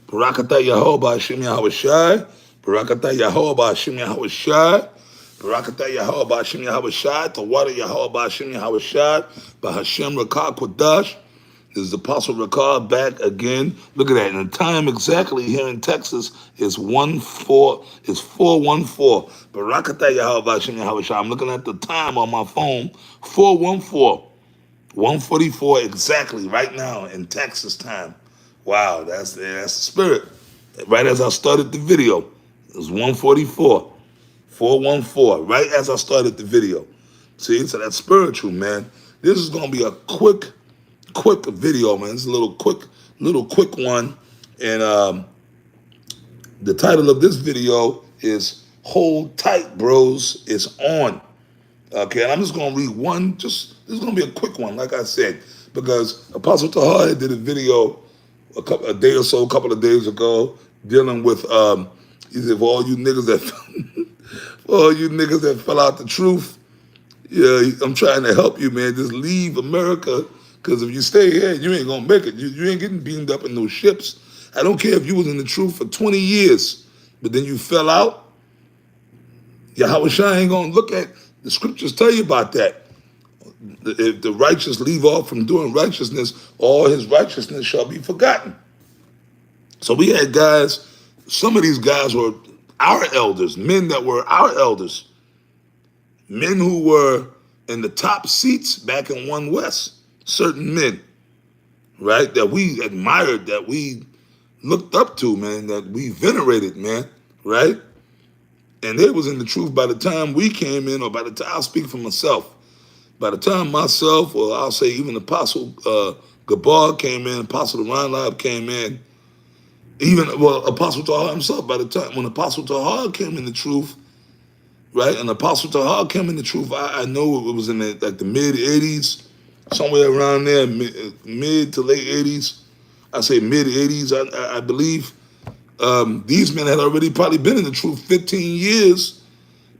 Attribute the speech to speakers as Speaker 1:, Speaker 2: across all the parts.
Speaker 1: Barakatah Yahweh Hashem Yahweh Shai. Barakatah Yahweh Hashem Yahweh Shai. Barakatah Yahweh Hashem Yahweh Shai. The water Yahweh Hashem Yahweh Shai. Bahashem Rakah Kodash. This is Apostle Rakah back again. Look at that. And the time exactly here in Texas is 4:14. Barakatah Yahweh Hashem Yahweh Shai. I'm looking at the time on my phone. 4:14. 1:44 exactly right now in Texas time. Wow, that's the spirit. Right as I started the video, it was 1:44, 4:14. Right as I started the video. See, so that's spiritual, man. This is gonna be a quick video, man. It's a little quick one, and the title of this video is "Hold Tight, Bros." It's on. Okay, and I'm just going to read one, this is going to be a quick one, like I said, because Apostle Tahar did a video a couple of days ago, dealing with, he said, for all you niggas that fell out the truth, yeah, I'm trying to help you, man. Just leave America, because if you stay here, you ain't going to make it. You ain't getting beamed up in those ships. I don't care if you was in the truth for 20 years, but then you fell out. Yahweh Shai ain't going to look at. The scriptures tell you about that. If the righteous leave off from doing righteousness, all his righteousness shall be forgotten. So we had guys, some of these guys were our elders, men that were our elders, men who were in the top seats back in One West, certain men, right, that we admired, that we looked up to, man, that we venerated, man, right? And they was in the truth by the time we came in, or by the time, I'll speak for myself, by the time myself, or I'll say even Apostle Gabar came in, Apostle Ron came in, Apostle Tahar himself, by the time when Apostle Tahar came in the truth, right, and Apostle Tahar came in the truth, I know it was in the mid-'80s, somewhere around there, mid to late 80s, I say mid-'80s, I believe. These men had already probably been in the truth 15 years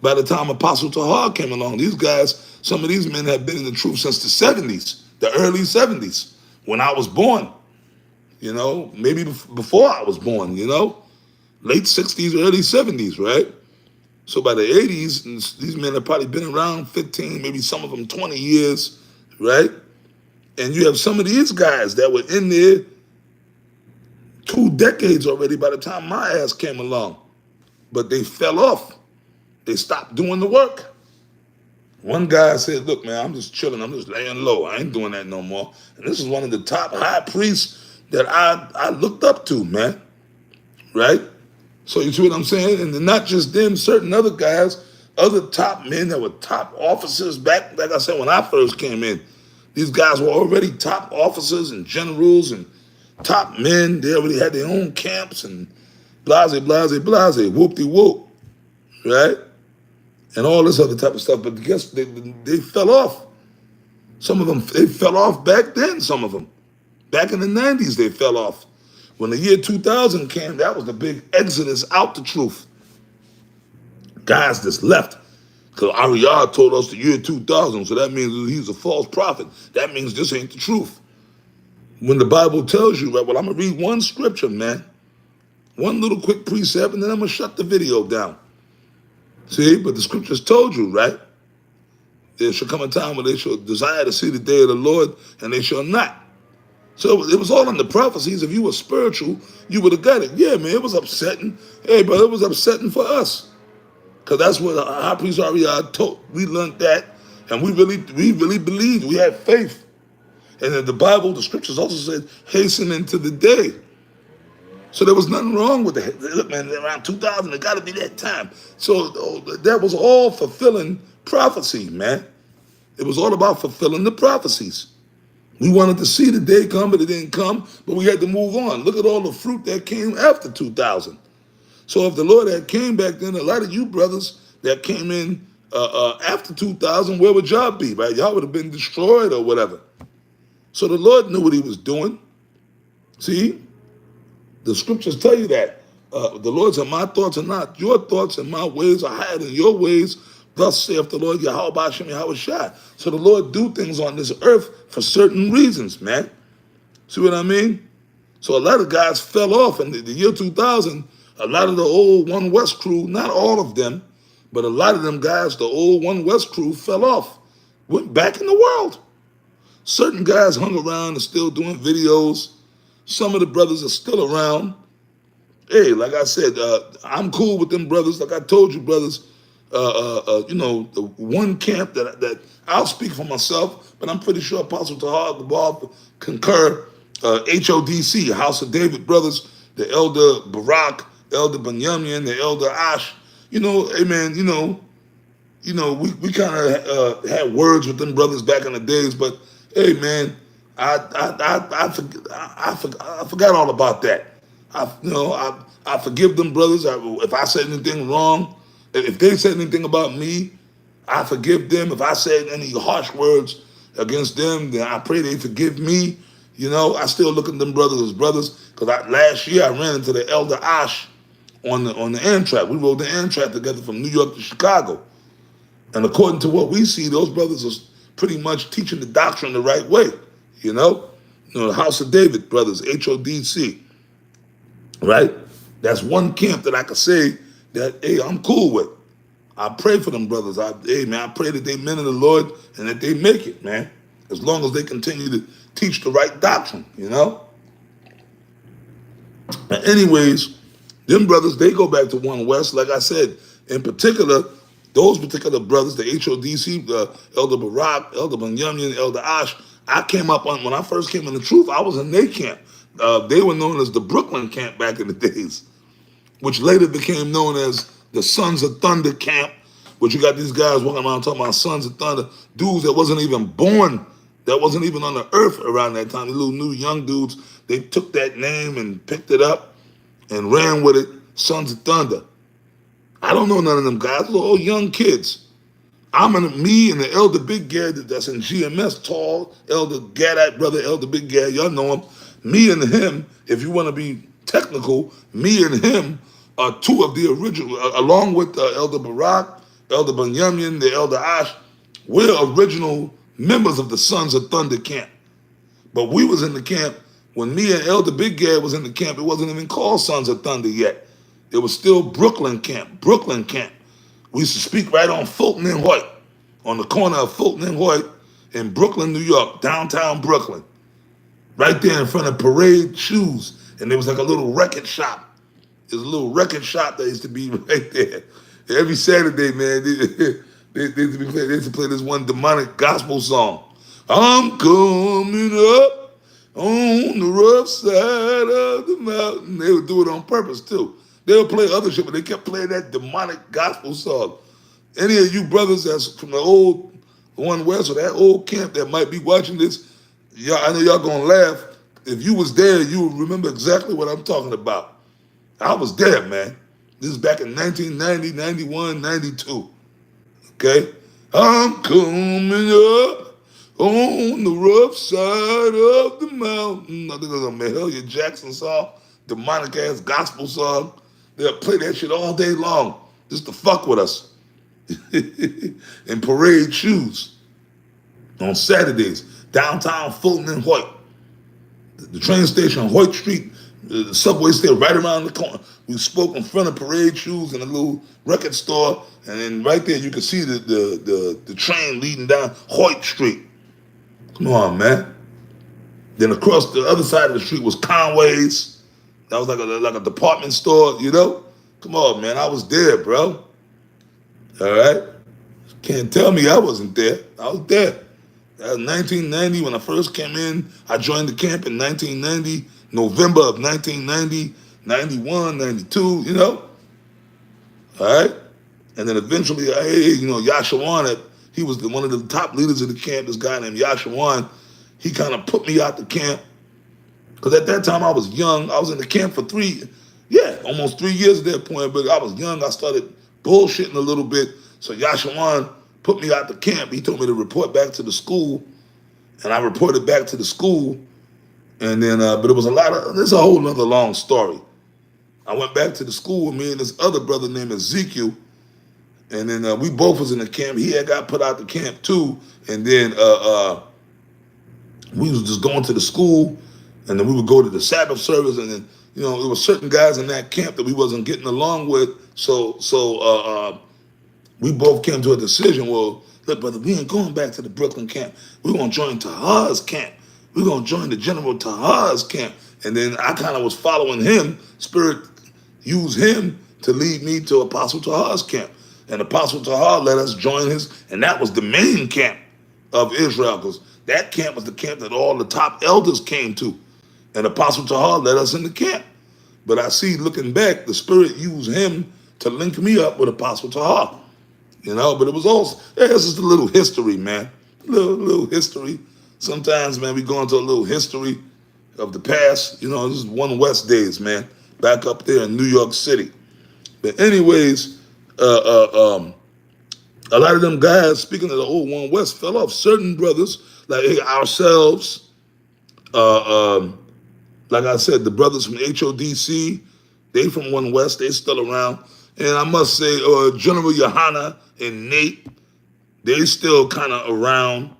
Speaker 1: by the time Apostle Tahar came along. These guys, some of these men had been in the truth since the 70s, the early 70s, when I was born, maybe before I was born, late 60s, early 70s, right? So by the 80s, these men have probably been around 15, maybe some of them 20 years, right? And you have some of these guys that were in there 2 decades already by the time my ass came along. But they fell off. They stopped doing the work. One guy said, look, man, I'm just chilling. I'm just laying low. I ain't doing that no more. And this is one of the top high priests that I looked up to, man. Right? So you see what I'm saying? And not just them, certain other guys, other top men that were top officers back, like I said, when I first came in. These guys were already top officers and generals and top men. They already had their own camps and blase, whoop-de-whoop, right? And all this other type of stuff. But guess they fell off. Some of them, they fell off back then, some of them. Back in the 90s, they fell off. When the year 2000 came, that was the big exodus out the truth. Guys just left. Because Ariad told us the year 2000, so that means he's a false prophet. That means this ain't the truth. When the Bible tells you, right, well, I'm going to read one scripture, man. One little quick precept, and then I'm going to shut the video down. See, but the scriptures told you, right? There shall come a time when they shall desire to see the day of the Lord, and they shall not. So it was all in the prophecies. If you were spiritual, you would have got it. Yeah, man, it was upsetting. Hey, brother, it was upsetting for us. Because that's what High Priest Ariad told. We learned that, and we really believed. We had faith. And in the Bible, the scriptures also said, hasten into the day. So there was nothing wrong with it. Look, man, around 2000, it got to be that time. So that was all fulfilling prophecy, man. It was all about fulfilling the prophecies. We wanted to see the day come, but it didn't come. But we had to move on. Look at all the fruit that came after 2000. So if the Lord had came back then, a lot of you brothers that came in after 2000, where would y'all be, right? Y'all would have been destroyed or whatever. So the Lord knew what he was doing. See? The scriptures tell you that. The Lord said, my thoughts are not your thoughts, and my ways are higher than your ways. Thus saith the Lord, Yahweh Hashem Yahweh Shai. So the Lord do things on this earth for certain reasons, man. See what I mean? So a lot of guys fell off in the year 2000. A lot of the old One West crew, not all of them, but a lot of them guys, the old One West crew fell off, went back in the world. Certain guys hung around and still doing videos. Some of the brothers are still around. Hey, like I said, I'm cool with them brothers. Like I told you, brothers, the one camp that I'll speak for myself, but I'm pretty sure Apostle Tahar, the Bob, concur. HODC, House of David brothers, the Elder Barak, Elder Benjamin, the Elder Ash. Hey man, we kind of had words with them brothers back in the days, but hey man, I forgot all about that. I forgive them brothers. If I said anything wrong, if they said anything about me, I forgive them. If I said any harsh words against them, then I pray they forgive me. I still look at them brothers as brothers, because last year I ran into the Elder Ash on the Amtrak. We rode the Amtrak together from New York to Chicago. And according to what we see, those brothers are pretty much teaching the doctrine the right way. The House of David brothers, HODC, right? That's one camp that I could say that, hey, I'm cool with. I pray for them brothers. I pray that they men of the Lord and that they make it, man. As long as they continue to teach the right doctrine, But anyways, them brothers, they go back to One West. Like I said, in particular, those particular brothers, the HODC, Elder Barak, Elder Benjamin, Elder Ash, I came up on, when I first came in the truth, I was in their camp. They were known as the Brooklyn camp back in the days, which later became known as the Sons of Thunder camp, which you got these guys walking around talking about Sons of Thunder, dudes that wasn't even born, that wasn't even on the earth around that time. The little new young dudes, they took that name and picked it up and ran with it, Sons of Thunder. I don't know none of them guys. Those are all young kids. Me and the Elder Big Gad that's in GMS, tall, Elder Gadite brother, Elder Big Gad, y'all know him. Me and him, if you want to be technical, me and him are two of the original, along with Elder Barak, Elder Benjamin, the Elder Ash, we're original members of the Sons of Thunder camp. But we was in the camp, when me and Elder Big Gad was in the camp, it wasn't even called Sons of Thunder yet. It was still Brooklyn camp. We used to speak right on Fulton and Hoyt, on the corner of Fulton and Hoyt in Brooklyn, New York, downtown Brooklyn. Right there in front of Parade Shoes. And there was like a little record shop. There's a little record shop that used to be right there. Every Saturday, man, they used to play this one demonic gospel song. I'm coming up on the rough side of the mountain. They would do it on purpose, too. They would play other shit, but they kept playing that demonic gospel song. Any of you brothers that's from the old One West or that old camp that might be watching this, I know y'all gonna laugh. If you was there, you would remember exactly what I'm talking about. I was there, man. This is back in 1990, 91, 92. Okay? I'm coming up on the rough side of the mountain. I think it was a Mahalia Jackson song, demonic ass gospel song. They'll play that shit all day long just to fuck with us. In Parade Shoes on Saturdays, downtown Fulton and Hoyt. The train station, Hoyt Street, the subway stayed right around the corner. We spoke in front of Parade Shoes in a little record store, and then right there you could see the train leading down Hoyt Street. Come on, man. Then across the other side of the street was Conway's. That was like a department store, Come on, man. I was there, bro. All right? Can't tell me I wasn't there. I was there. That was 1990 when I first came in. I joined the camp in 1990, November of 1990, 91, 92, All right? And then eventually, Yashawan, he was one of the top leaders of the camp, this guy named Yashawan. He kind of put me out the camp. Because at that time I was young. I was in the camp for almost 3 years at that point. But I was young. I started bullshitting a little bit. So Yashawan put me out the camp. He told me to report back to the school. And I reported back to the school. And then, but it was there's a whole nother long story. I went back to the school with me and this other brother named Ezekiel. And then we both was in the camp. He had got put out the camp too. And then we was just going to the school. And then we would go to the Sabbath service, and then there were certain guys in that camp that we wasn't getting along with. So we both came to a decision. Well, look, brother, we ain't going back to the Brooklyn camp. We're gonna join Tahar's camp. We're gonna join the General Tahar's camp. And then I kind of was following him. Spirit used him to lead me to Apostle Tahar's camp. And Apostle Tahar let us join his, and that was the main camp of Israel, because that camp was the camp that all the top elders came to. And Apostle Tahar led us in the camp. But I see, looking back, the Spirit used him to link me up with Apostle Tahar. But it was also, it's just a little history, man. Little history. Sometimes, man, we go into a little history of the past. This is One West days, man. Back up there in New York City. But anyways, a lot of them guys, speaking of the old One West, fell off. Certain brothers, like ourselves, like I said, the brothers from HODC, they from One West, they still around. And I must say, General Yohana and Nate, they still kind of around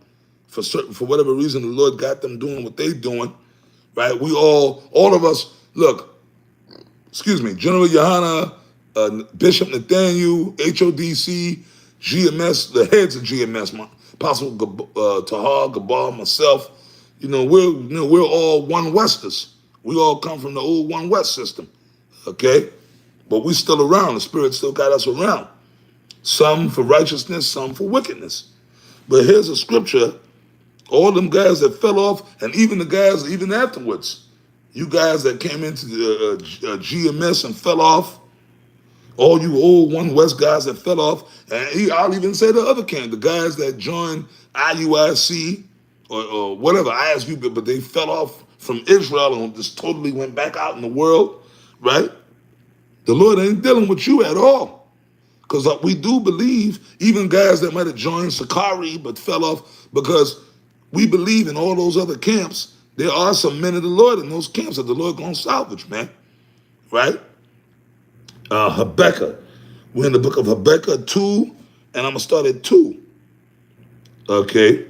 Speaker 1: for whatever reason. The Lord got them doing what they doing, right? We all of us, look, General Yohana, Bishop Nathaniel, HODC, GMS, the heads of GMS, Apostle Tahar, Gabal, myself, we're all One Westers. We all come from the old One West system, okay? But we still around. The Spirit still got us around. Some for righteousness, some for wickedness. But here's a scripture. All them guys that fell off, and even the guys, even afterwards, you guys that came into the GMS and fell off, all you old One West guys that fell off, and I'll even say the other camp, the guys that joined IUIC or whatever, ISU, but they fell off from Israel and just totally went back out in the world, right? The Lord ain't dealing with you at all. Because we do believe, even guys that might have joined Sakari but fell off, because we believe in all those other camps, there are some men of the Lord in those camps that the Lord gonna salvage, man, right? Habakkuk. We're in the book of Habakkuk 2, and I'm going to start at 2. Okay?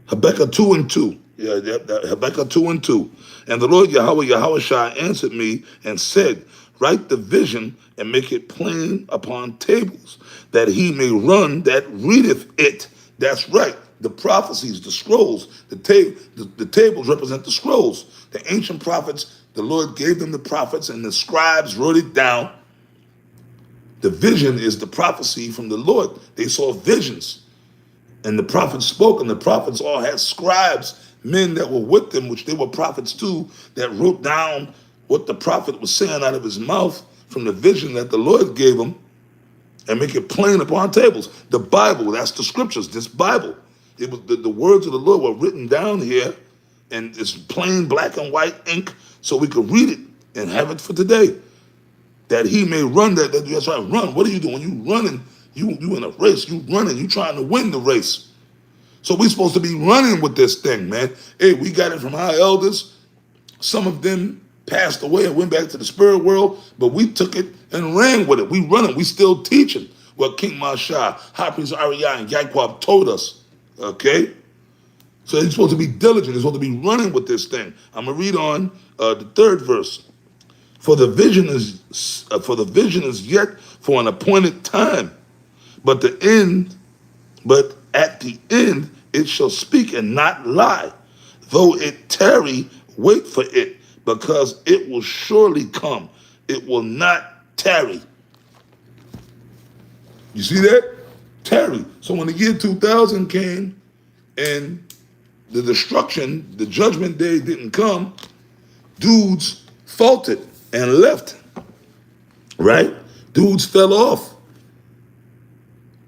Speaker 1: Habakkuk 2 and 2. Yeah, Habakkuk 2 and 2. And the Lord Yahweh answered me and said, write the vision and make it plain upon tables, that he may run that readeth it. That's right. The prophecies, the scrolls, the tables represent the scrolls. The ancient prophets, the Lord gave them the prophets, and the scribes wrote it down. The vision is the prophecy from the Lord. They saw visions. And the prophets spoke, and the prophets all had scribes, men that were with them, which they were prophets too, that wrote down what the prophet was saying out of his mouth from the vision that the Lord gave him, and make it plain upon tables. The Bible, that's the scriptures, this Bible. It was the words of the Lord were written down here, and it's plain black and white ink, so we could read it and have it for today. That he may run that's right, run. What are you doing? You running, you in a race, you running, you trying to win the race. So we're supposed to be running with this thing, man. Hey, we got it from our elders. Some of them passed away and went back to the spirit world, but we took it and ran with it. We running, we still teaching what King Mashah, High Priest Ariah, and Yaquab told us, okay? So he's supposed to be diligent. He's supposed to be running with this thing. I'm going to read on the 3rd verse. For the vision is yet for an appointed time, but at the end it shall speak and not lie. Though it tarry, wait for it, because it will surely come. It will not tarry. You see that? Tarry. So when the year 2000 came and the destruction, the judgment day didn't come, dudes faulted and left, right? Dudes fell off.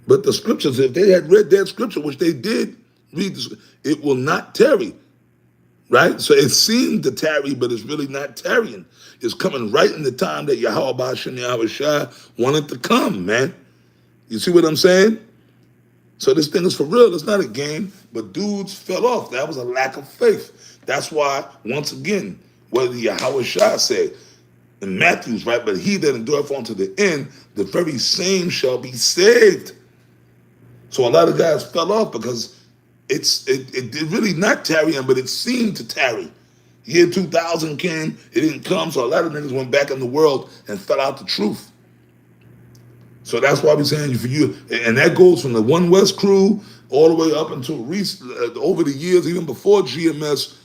Speaker 1: But the scriptures, if they had read that scripture, which they did read, it will not tarry, right? So it seemed to tarry, but it's really not tarrying. It's coming right in the time that Yahweh Ba'ashem Yahweh Shai wanted to come, man. You see what I'm saying? So this thing is for real. It's not a game, but dudes fell off. That was a lack of faith. That's why, once again, what did Yahweh Shai say? In Matthew's, right? But he that endureth unto the end, the very same shall be saved. So a lot of guys fell off because it did really not tarrying, but it seemed to tarry. Year 2000 came, it didn't come, so a lot of niggas went back in the world and fell out the truth. So that's why we're saying for you, and that goes from the One West crew all the way up until over the years, even before GMS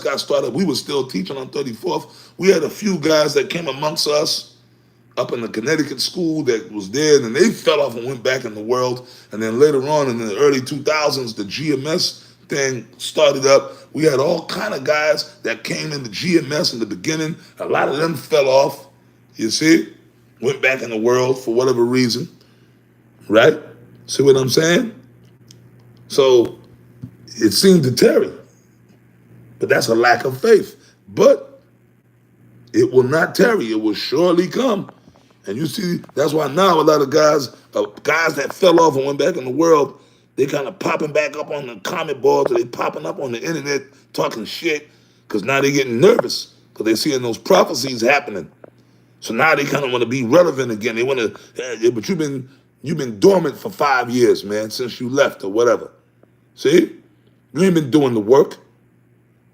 Speaker 1: got started. We were still teaching on 34th. We had a few guys that came amongst us up in the Connecticut school that was there, and then they fell off and went back in the world. And then later on in the early 2000s, the GMS thing started up. We had all kind of guys that came into GMS in the beginning. A lot of them fell off, you see, went back in the world for whatever reason, right? See what I'm saying? So it seemed to tarry, but that's a lack of faith. But it will not tarry. It will surely come. And you see, that's why now a lot of guys that fell off and went back in the world, they kind of popping back up on the comment boards, or they popping up on the internet talking shit, because now they're getting nervous because they're seeing those prophecies happening. So now they kind of want to be relevant again. They want to, but you've been dormant for 5 years, man, since you left or whatever. See, you ain't been doing the work,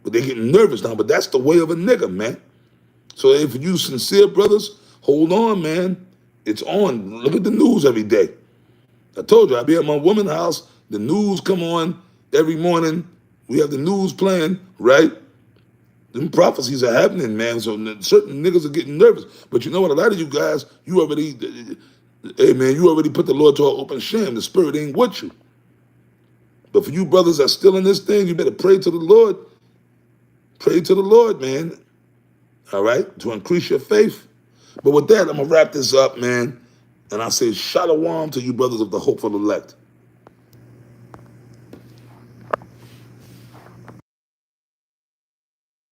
Speaker 1: but they getting nervous now. But that's the way of a nigga, man. So if you sincere brothers, hold on, man. It's on. Look at the news every day. I told you, I be at my woman's house. The news come on every morning. We have the news playing, right? Them prophecies are happening, man. So certain niggas are getting nervous. But you know what? A lot of you guys, you already put the Lord to an open shame. The spirit ain't with you. But for you brothers that are still in this thing, you better pray to the Lord. Pray to the Lord, man. All right? To increase your faith. But with that, I'm going to wrap this up, man. And I say shalom to you brothers of the hopeful elect.